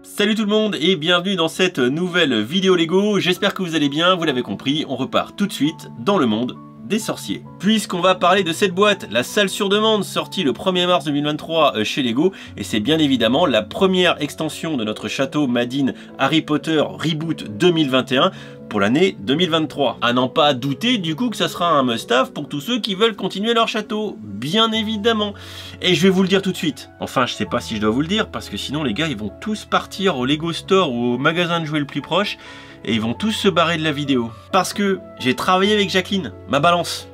Salut tout le monde et bienvenue dans cette nouvelle vidéo Lego, j'espère que vous allez bien, vous l'avez compris, on repart tout de suite dans le monde des sorciers. Puisqu'on va parler de cette boîte, la salle sur demande, sortie le 1er mars 2023 chez Lego, et c'est bien évidemment la première extension de notre château Made in Harry Potter Reboot 2021, pour l'année 2023. À n'en pas douter du coup que ça sera un must-have pour tous ceux qui veulent continuer leur château, bien évidemment. Et je vais vous le dire tout de suite. Enfin, je sais pas si je dois vous le dire, parce que sinon les gars, ils vont tous partir au Lego Store ou au magasin de jouets le plus proche, et ils vont tous se barrer de la vidéo. Parce que j'ai travaillé avec Jacqueline, ma balance,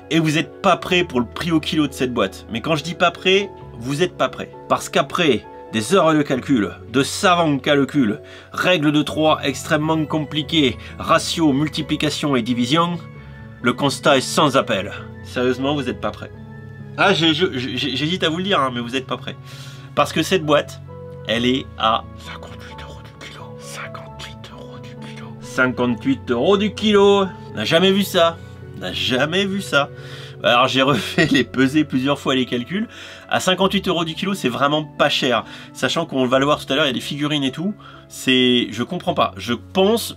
et vous n'êtes pas prêts pour le prix au kilo de cette boîte. Mais quand je dis pas prêt, vous n'êtes pas prêts. Parce qu'après des heures de calcul, de savants calculs, règles de 3 extrêmement compliquées, ratios, multiplication et division, le constat est sans appel. Sérieusement, vous n'êtes pas prêts. Ah, j'hésite à vous le dire, hein, mais vous n'êtes pas prêts. Parce que cette boîte, elle est à 58 € du kilo. 58 € du kilo. 58 € du kilo. On n'a jamais vu ça. On n'a jamais vu ça. Alors j'ai refait les pesées plusieurs fois, les calculs. À 58 € du kilo, c'est vraiment pas cher. Sachant qu'on va le voir tout à l'heure, il y a des figurines et tout. Je comprends pas. Je pense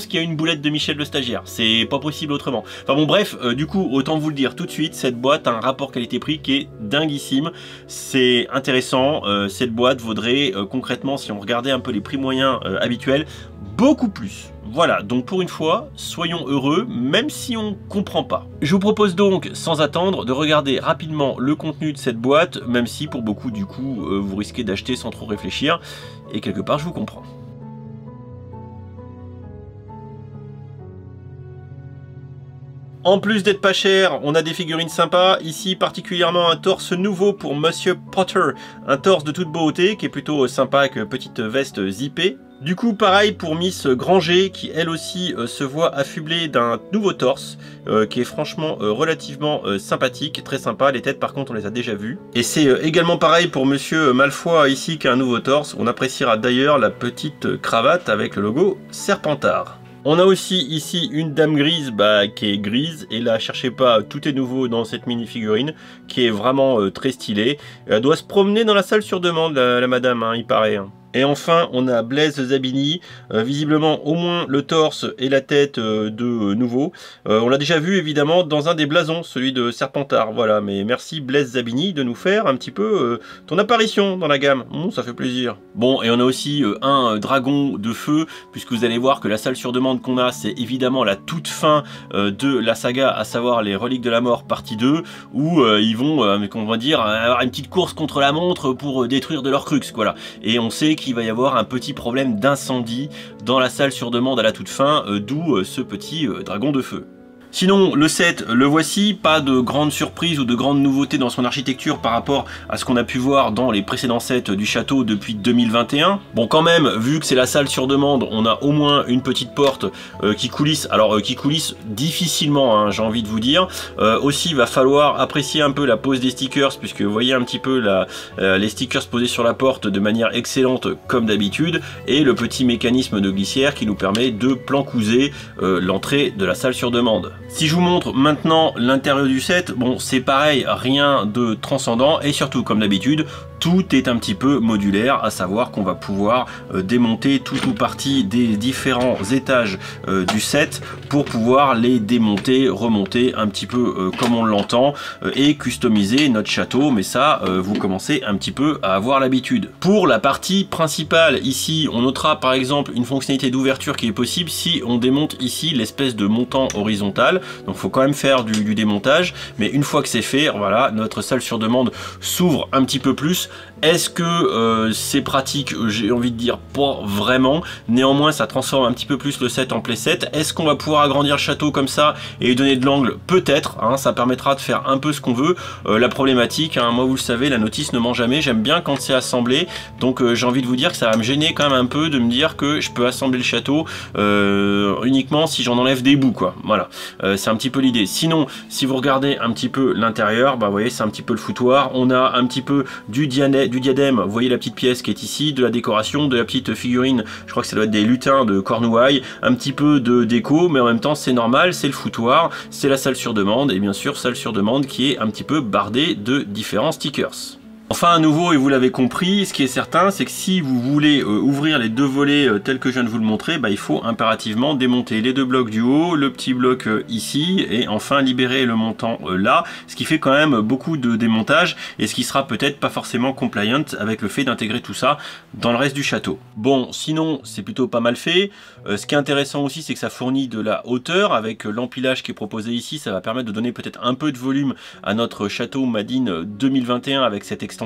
qu'il y a une boulette de Michel le stagiaire. C'est pas possible autrement. Enfin bon, bref, du coup, autant vous le dire tout de suite, cette boîte a un rapport qualité-prix qui est dinguissime. C'est intéressant. Cette boîte vaudrait concrètement, si on regardait un peu les prix moyens habituels, beaucoup plus. Voilà, donc pour une fois, soyons heureux, même si on comprend pas. Je vous propose donc, sans attendre, de regarder rapidement le contenu de cette boîte, même si pour beaucoup, du coup, vous risquez d'acheter sans trop réfléchir, et quelque part, je vous comprends. En plus d'être pas cher, on a des figurines sympas. Ici, particulièrement un torse nouveau pour Monsieur Potter. Un torse de toute beauté, qui est plutôt sympa avec petite veste zippée. Du coup, pareil pour Miss Granger, qui elle aussi se voit affublée d'un nouveau torse, qui est franchement relativement sympathique, très sympa. Les têtes, par contre, on les a déjà vues. Et c'est également pareil pour Monsieur Malfoy, ici, qui a un nouveau torse. On appréciera d'ailleurs la petite cravate avec le logo Serpentard. On a aussi ici une dame grise qui est grise, et là cherchez pas, tout est nouveau dans cette mini figurine qui est vraiment très stylée. Elle doit se promener dans la salle sur demande, la madame, hein, il paraît. Hein. Et enfin, on a Blaise Zabini, visiblement au moins le torse et la tête de nouveau. On l'a déjà vu évidemment dans un des blasons, celui de Serpentard. Voilà, mais merci Blaise Zabini de nous faire un petit peu ton apparition dans la gamme. Ça fait plaisir. Bon, et on a aussi un dragon de feu, puisque vous allez voir que la salle sur demande qu'on a, c'est évidemment la toute fin de la saga, à savoir les Reliques de la Mort partie 2, où ils vont, on va dire, avoir une petite course contre la montre pour détruire de leur crux, voilà. Et on sait qu'il va y avoir un petit problème d'incendie dans la salle sur demande à la toute fin, d'où ce petit dragon de feu. Sinon, le set, le voici, pas de grande surprise ou de grande nouveauté dans son architecture par rapport à ce qu'on a pu voir dans les précédents sets du château depuis 2021. Bon, quand même, vu que c'est la salle sur demande, on a au moins une petite porte qui coulisse, alors qui coulisse difficilement, hein, j'ai envie de vous dire. Aussi, il va falloir apprécier un peu la pose des stickers, puisque vous voyez un petit peu les stickers posés sur la porte de manière excellente comme d'habitude, et le petit mécanisme de glissière qui nous permet de plancouser l'entrée de la salle sur demande. Si je vous montre maintenant l'intérieur du set, bon c'est pareil, rien de transcendant, et surtout comme d'habitude, tout est un petit peu modulaire, à savoir qu'on va pouvoir démonter tout ou partie des différents étages du set pour pouvoir les démonter, remonter un petit peu comme on l'entend et customiser notre château, mais ça vous commencez un petit peu à avoir l'habitude. Pour la partie principale, ici on notera par exemple une fonctionnalité d'ouverture qui est possible si on démonte ici l'espèce de montant horizontal, donc il faut quand même faire du démontage, mais une fois que c'est fait, voilà, notre salle sur demande s'ouvre un petit peu plus. Est-ce que c'est pratique? J'ai envie de dire pas vraiment. Néanmoins, ça transforme un petit peu plus le set en playset. Est-ce qu'on va pouvoir agrandir le château comme ça et lui donner de l'angle? Peut-être, hein, ça permettra de faire un peu ce qu'on veut. La problématique, hein, moi vous le savez, la notice ne ment jamais. J'aime bien quand c'est assemblé. Donc j'ai envie de vous dire que ça va me gêner quand même un peu de me dire que je peux assembler le château uniquement si j'en enlève des bouts, quoi. Voilà, c'est un petit peu l'idée. Sinon, si vous regardez un petit peu l'intérieur, bah vous voyez, c'est un petit peu le foutoir. On a un petit peu du diadème, vous voyez la petite pièce qui est ici, de la décoration, de la petite figurine, je crois que ça doit être des lutins de Cornouailles, un petit peu de déco, mais en même temps c'est normal, c'est le foutoir, c'est la salle sur demande, et bien sûr salle sur demande qui est un petit peu bardée de différents stickers. Enfin à nouveau, et vous l'avez compris, ce qui est certain, c'est que si vous voulez ouvrir les deux volets tels que je viens de vous le montrer, bah, il faut impérativement démonter les deux blocs du haut, le petit bloc ici, et enfin libérer le montant là, ce qui fait quand même beaucoup de démontage, et ce qui sera peut-être pas forcément compliant avec le fait d'intégrer tout ça dans le reste du château. Bon, sinon, c'est plutôt pas mal fait. Ce qui est intéressant aussi, c'est que ça fournit de la hauteur, avec l'empilage qui est proposé ici, ça va permettre de donner peut-être un peu de volume à notre château Madine 2021 avec cette extension.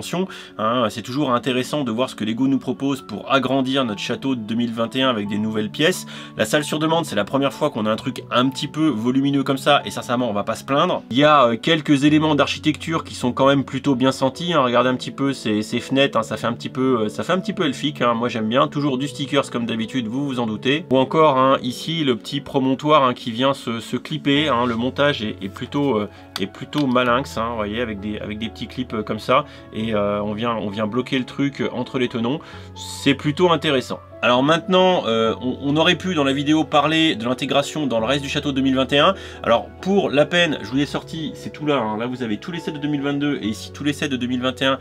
Hein, c'est toujours intéressant de voir ce que Lego nous propose pour agrandir notre château de 2021 avec des nouvelles pièces. La salle sur demande, c'est la première fois qu'on a un truc un petit peu volumineux comme ça, et sincèrement on va pas se plaindre. Il y a quelques éléments d'architecture qui sont quand même plutôt bien sentis, hein. Regardez un petit peu ces fenêtres, hein, ça fait un petit peu elfique, hein. Moi j'aime bien, toujours du stickers comme d'habitude, vous vous en doutez. Ou encore hein, ici le petit promontoire hein, qui vient se clipper, hein. Le montage est plutôt malinx, hein, vous voyez, avec des petits clips comme ça, et on vient bloquer le truc entre les tenons. C'est plutôt intéressant. Alors maintenant, on aurait pu dans la vidéo parler de l'intégration dans le reste du château 2021. Alors pour la peine, je vous ai sorti, c'est tout là, hein. Là vous avez tous les sets de 2022 et ici tous les sets de 2021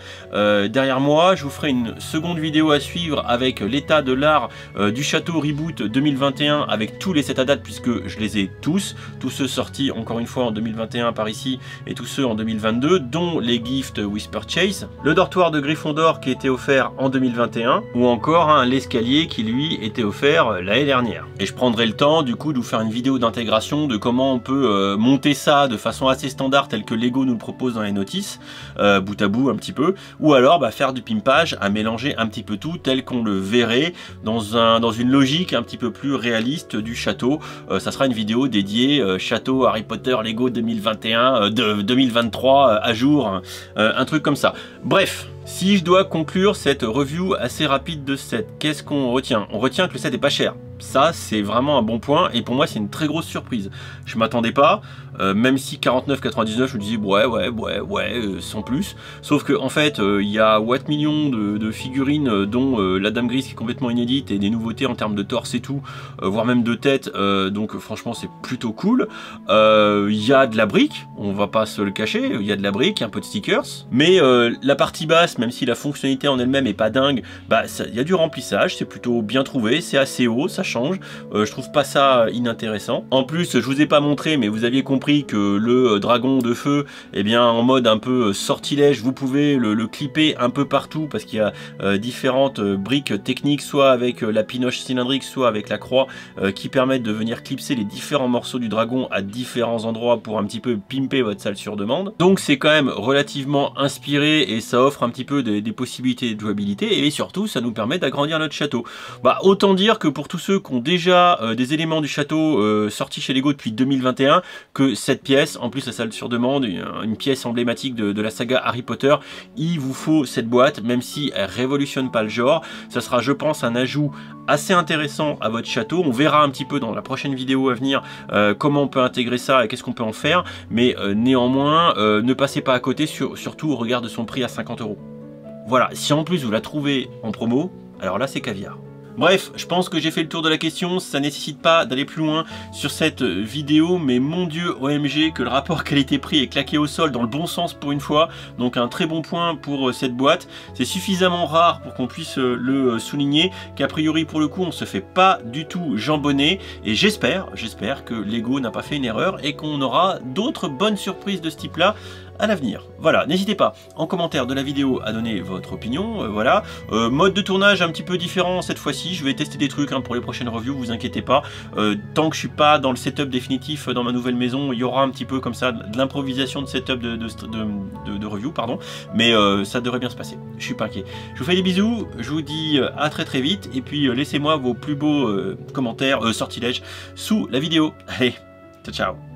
derrière moi. Je vous ferai une seconde vidéo à suivre avec l'état de l'art du château Reboot 2021 avec tous les sets à date, puisque je les ai tous ceux sortis encore une fois en 2021 par ici et tous ceux en 2022, dont les gifts Whisper Chase, le dortoir de Gryffondor qui était offert en 2021, ou encore hein, l'escalier qui lui était offert l'année dernière. Et je prendrai le temps du coup de vous faire une vidéo d'intégration de comment on peut monter ça de façon assez standard telle que Lego nous le propose dans les notices, bout à bout un petit peu, ou alors bah, faire du pimpage à mélanger un petit peu tout tel qu'on le verrait dans une logique un petit peu plus réaliste du château. Ça sera une vidéo dédiée château Harry Potter Lego 2021, 2023 à jour, un truc comme ça. Bref. Si je dois conclure cette review assez rapide de set, qu'est-ce qu'on retient? On retient que le set est pas cher. Ça, c'est vraiment un bon point, et pour moi, c'est une très grosse surprise. Je m'attendais pas, même si 49,99, je me disais ouais, sans plus. Sauf que en fait, il y a what millions de figurines, dont la Dame Grise qui est complètement inédite, et des nouveautés en termes de torse et tout, voire même de tête, donc franchement, c'est plutôt cool. Il y a de la brique, on va pas se le cacher, il y a de la brique, un peu de stickers, mais la partie basse, même si la fonctionnalité en elle-même est pas dingue, bah il y a du remplissage, c'est plutôt bien trouvé, c'est assez haut, ça change, je trouve pas ça inintéressant. En plus, je vous ai pas montré, mais vous aviez compris que le dragon de feu, eh bien en mode un peu sortilège, vous pouvez le clipper un peu partout, parce qu'il y a différentes briques techniques, soit avec la pinoche cylindrique, soit avec la croix, qui permettent de venir clipser les différents morceaux du dragon à différents endroits pour un petit peu pimper votre salle sur demande. Donc c'est quand même relativement inspiré, et ça offre un petit peu des possibilités de jouabilité, et surtout ça nous permet d'agrandir notre château. Bah autant dire que pour tous ceux qui ont déjà des éléments du château sortis chez Lego depuis 2021, que cette pièce, en plus la salle sur demande, une pièce emblématique de la saga Harry Potter, il vous faut cette boîte, même si elle révolutionne pas le genre. Ça sera, je pense, un ajout assez intéressant à votre château. On verra un petit peu dans la prochaine vidéo à venir comment on peut intégrer ça et qu'est-ce qu'on peut en faire, mais néanmoins ne passez pas à côté, surtout au regard de son prix à 50 €. Voilà, si en plus vous la trouvez en promo, alors là c'est caviar. Bref, je pense que j'ai fait le tour de la question, ça nécessite pas d'aller plus loin sur cette vidéo, mais mon dieu, OMG, que le rapport qualité-prix est claqué au sol dans le bon sens pour une fois, donc un très bon point pour cette boîte. C'est suffisamment rare pour qu'on puisse le souligner, qu'a priori pour le coup on se fait pas du tout jambonner, et j'espère que Lego n'a pas fait une erreur et qu'on aura d'autres bonnes surprises de ce type là à l'avenir. Voilà, n'hésitez pas en commentaire de la vidéo à donner votre opinion, voilà. Mode de tournage un petit peu différent cette fois-ci, je vais tester des trucs hein, pour les prochaines reviews, vous inquiétez pas. Tant que je suis pas dans le setup définitif dans ma nouvelle maison, il y aura un petit peu comme ça de l'improvisation de setup de review, pardon, mais ça devrait bien se passer, je suis pas inquiet. Je vous fais des bisous, je vous dis à très vite, et puis laissez-moi vos plus beaux commentaires, sortilèges sous la vidéo. Allez, ciao ciao.